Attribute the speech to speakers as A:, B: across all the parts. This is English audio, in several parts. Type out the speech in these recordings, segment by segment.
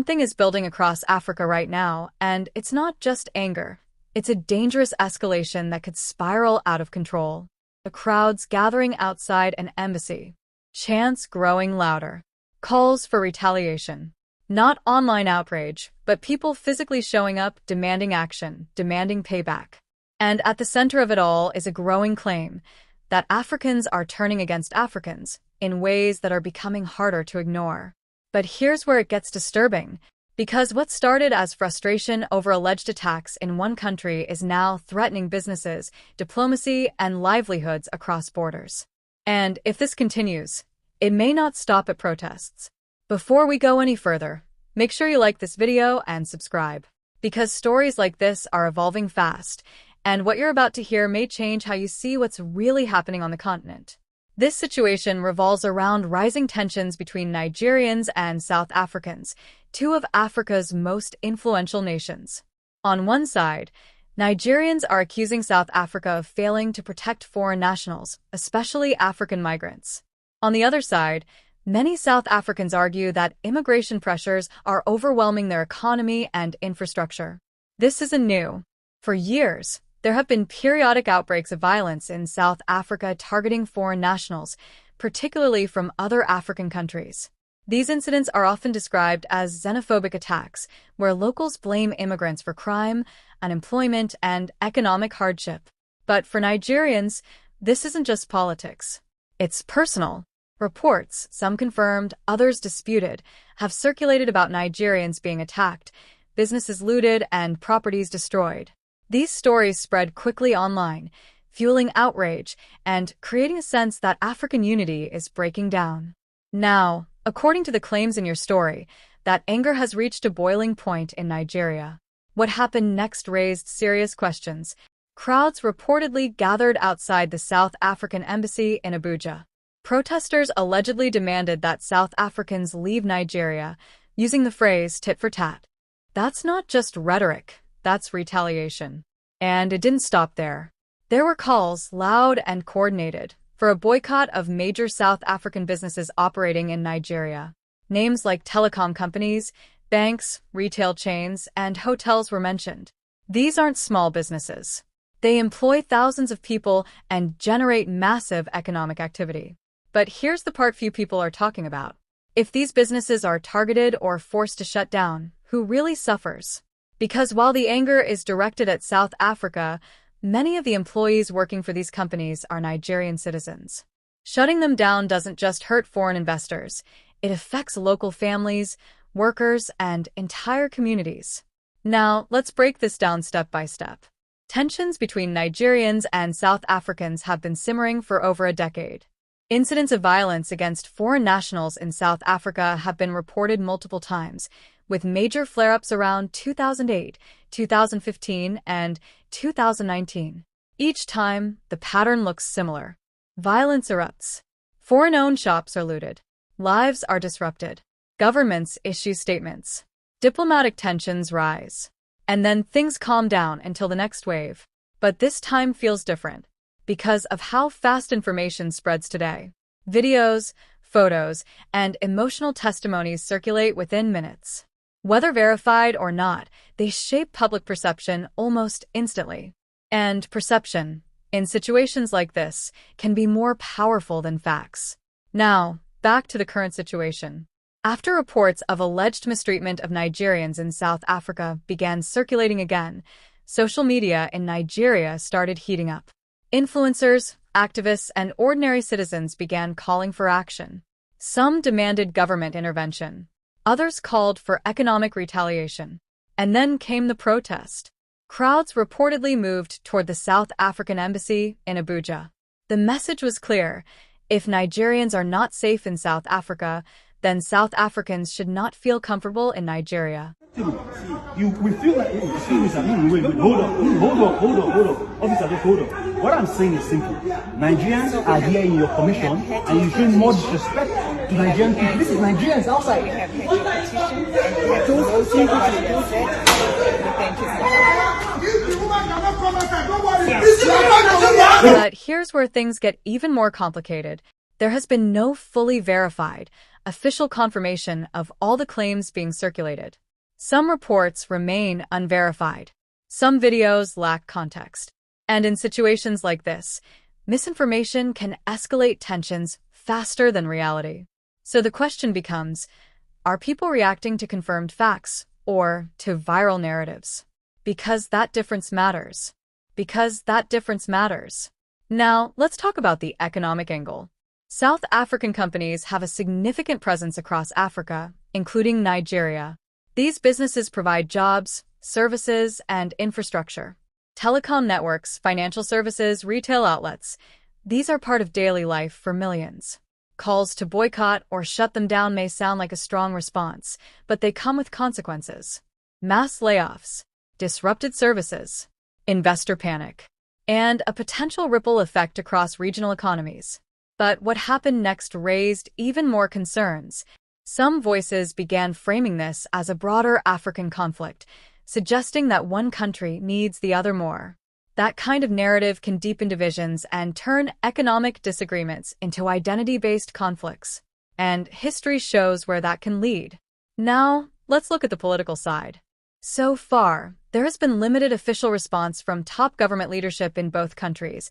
A: Something is building across Africa right now, and it's not just anger. It's a dangerous escalation that could spiral out of control. The crowds gathering outside an embassy. Chants growing louder. Calls for retaliation. Not online outrage, but people physically showing up, demanding action, demanding payback. And at the center of it all is a growing claim that Africans are turning against Africans in ways that are becoming harder to ignore. But here's where it gets disturbing, because what started as frustration over alleged attacks in one country is now threatening businesses, diplomacy, and livelihoods across borders. And if this continues, it may not stop at protests. Before we go any further, make sure you like this video and subscribe, because stories like this are evolving fast, and what you're about to hear may change how you see what's really happening on the continent. This situation revolves around rising tensions between Nigerians and South Africans, two of Africa's most influential nations. On one side, Nigerians are accusing South Africa of failing to protect foreign nationals, especially African migrants. On the other side, many South Africans argue that immigration pressures are overwhelming their economy and infrastructure. This isn't new. For years, there have been periodic outbreaks of violence in South Africa targeting foreign nationals, particularly from other African countries. These incidents are often described as xenophobic attacks, where locals blame immigrants for crime, unemployment, and economic hardship. But for Nigerians, this isn't just politics. It's personal. Reports, some confirmed, others disputed, have circulated about Nigerians being attacked, businesses looted, and properties destroyed. These stories spread quickly online, fueling outrage and creating a sense that African unity is breaking down. Now, according to the claims in your story, that anger has reached a boiling point in Nigeria. What happened next raised serious questions. Crowds reportedly gathered outside the South African embassy in Abuja. Protesters allegedly demanded that South Africans leave Nigeria, using the phrase tit for tat. That's not just rhetoric. That's retaliation. And it didn't stop there. There were calls, loud and coordinated, for a boycott of major South African businesses operating in Nigeria. Names like telecom companies, banks, retail chains, and hotels were mentioned. These aren't small businesses. They employ thousands of people and generate massive economic activity. But here's the part few people are talking about. If these businesses are targeted or forced to shut down, who really suffers? Because while the anger is directed at South Africa, many of the employees working for these companies are Nigerian citizens. Shutting them down doesn't just hurt foreign investors. It affects local families, workers, and entire communities. Now, let's break this down step by step. Tensions between Nigerians and South Africans have been simmering for over a decade. Incidents of violence against foreign nationals in South Africa have been reported multiple times, with major flare-ups around 2008, 2015, and 2019. Each time, the pattern looks similar. Violence erupts. Foreign-owned shops are looted. Lives are disrupted. Governments issue statements. Diplomatic tensions rise. And then things calm down until the next wave. But this time feels different, because of how fast information spreads today. Videos, photos, and emotional testimonies circulate within minutes. Whether verified or not, they shape public perception almost instantly. And perception, in situations like this, can be more powerful than facts. Now, back to the current situation. After reports of alleged mistreatment of Nigerians in South Africa began circulating again, social media in Nigeria started heating up. Influencers, activists, and ordinary citizens began calling for action. Some demanded government intervention. Others called for economic retaliation. And then came the protest. Crowds reportedly moved toward the South African embassy in Abuja. The message was clear. If Nigerians are not safe in South Africa, then South Africans should not feel comfortable in Nigeria.
B: We feel like, excuse me, wait, hold on. Officer, just hold on. What I'm saying is simple. Nigerians are here in your commission, and you show more disrespect to Nigerian people. This is Nigerians outside.
C: We have had your petition, and we have noted what you have said. We thank you.
A: But here's where things get even more complicated. There has been no fully verified, official confirmation of all the claims being circulated. Some reports remain unverified. Some videos lack context. And in situations like this, misinformation can escalate tensions faster than reality. So the question becomes, are people reacting to confirmed facts or to viral narratives? Because that difference matters. Because that difference matters. Now, let's talk about the economic angle. South African companies have a significant presence across Africa, including Nigeria. These businesses provide jobs, services, and infrastructure. Telecom networks, financial services, retail outlets. These are part of daily life for millions. Calls to boycott or shut them down may sound like a strong response, but they come with consequences. Mass layoffs, disrupted services, investor panic, and a potential ripple effect across regional economies. But what happened next raised even more concerns. Some voices began framing this as a broader African conflict, suggesting that one country needs the other more. That kind of narrative can deepen divisions and turn economic disagreements into identity-based conflicts. And history shows where that can lead. Now, let's look at the political side. So far, there has been limited official response from top government leadership in both countries,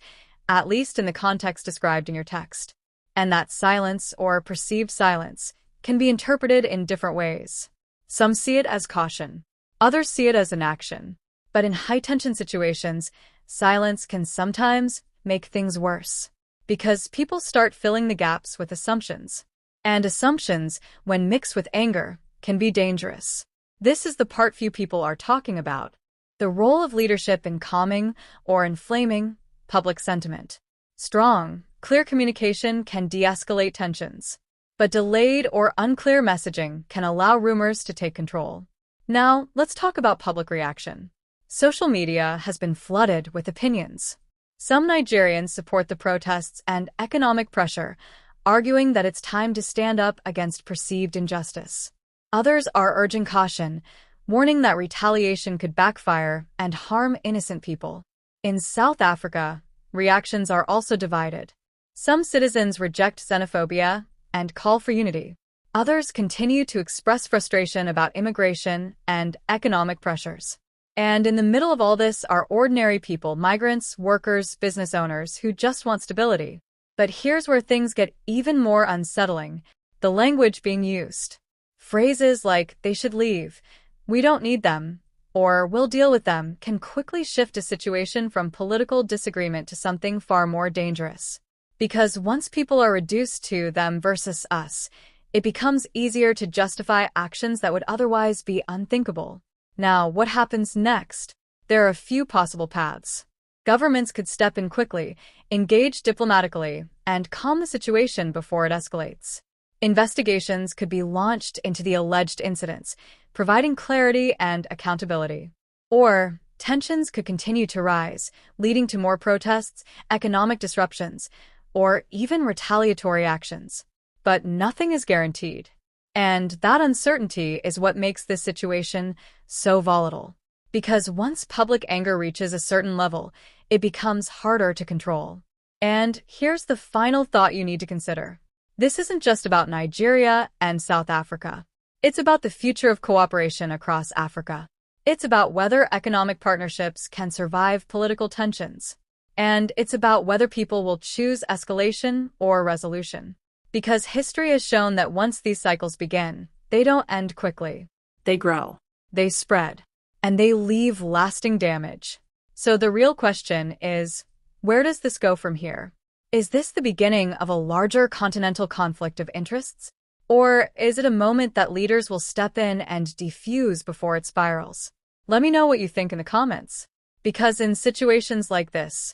A: at least in the context described in your text. And that silence, or perceived silence, can be interpreted in different ways. Some see it as caution. Others see it as inaction. But in high-tension situations, silence can sometimes make things worse. Because people start filling the gaps with assumptions. And assumptions, when mixed with anger, can be dangerous. This is the part few people are talking about. The role of leadership in calming or inflaming public sentiment. Strong, clear communication can de-escalate tensions. But delayed or unclear messaging can allow rumors to take control. Now, let's talk about public reaction. Social media has been flooded with opinions. Some Nigerians support the protests and economic pressure, arguing that it's time to stand up against perceived injustice. Others are urging caution, warning that retaliation could backfire and harm innocent people. In South Africa, reactions are also divided. Some citizens reject xenophobia and call for unity. Others continue to express frustration about immigration and economic pressures. And in the middle of all this are ordinary people, migrants, workers, business owners who just want stability. But here's where things get even more unsettling: the language being used. Phrases like, "they should leave," "we don't need them," or "we'll deal with them" can quickly shift a situation from political disagreement to something far more dangerous. Because once people are reduced to them versus us, it becomes easier to justify actions that would otherwise be unthinkable. Now, what happens next? There are a few possible paths. Governments could step in quickly, engage diplomatically, and calm the situation before it escalates. Investigations could be launched into the alleged incidents, providing clarity and accountability. Or tensions could continue to rise, leading to more protests, economic disruptions, or even retaliatory actions. But nothing is guaranteed. And that uncertainty is what makes this situation so volatile. Because once public anger reaches a certain level, it becomes harder to control. And here's the final thought you need to consider. This isn't just about Nigeria and South Africa. It's about the future of cooperation across Africa. It's about whether economic partnerships can survive political tensions. And it's about whether people will choose escalation or resolution. Because history has shown that once these cycles begin, they don't end quickly. They grow, they spread, and they leave lasting damage. So the real question is, where does this go from here? Is this the beginning of a larger continental conflict of interests? Or is it a moment that leaders will step in and defuse before it spirals? Let me know what you think in the comments. Because in situations like this,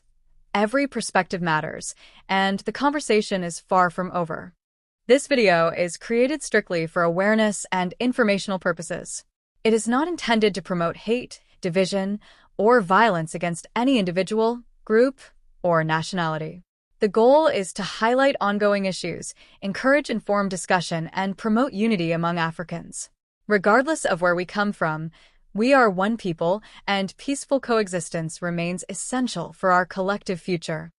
A: every perspective matters, and the conversation is far from over. This video is created strictly for awareness and informational purposes. It is not intended to promote hate, division, or violence against any individual, group, or nationality. The goal is to highlight ongoing issues, encourage informed discussion, and promote unity among Africans. Regardless of where we come from, we are one people, and peaceful coexistence remains essential for our collective future.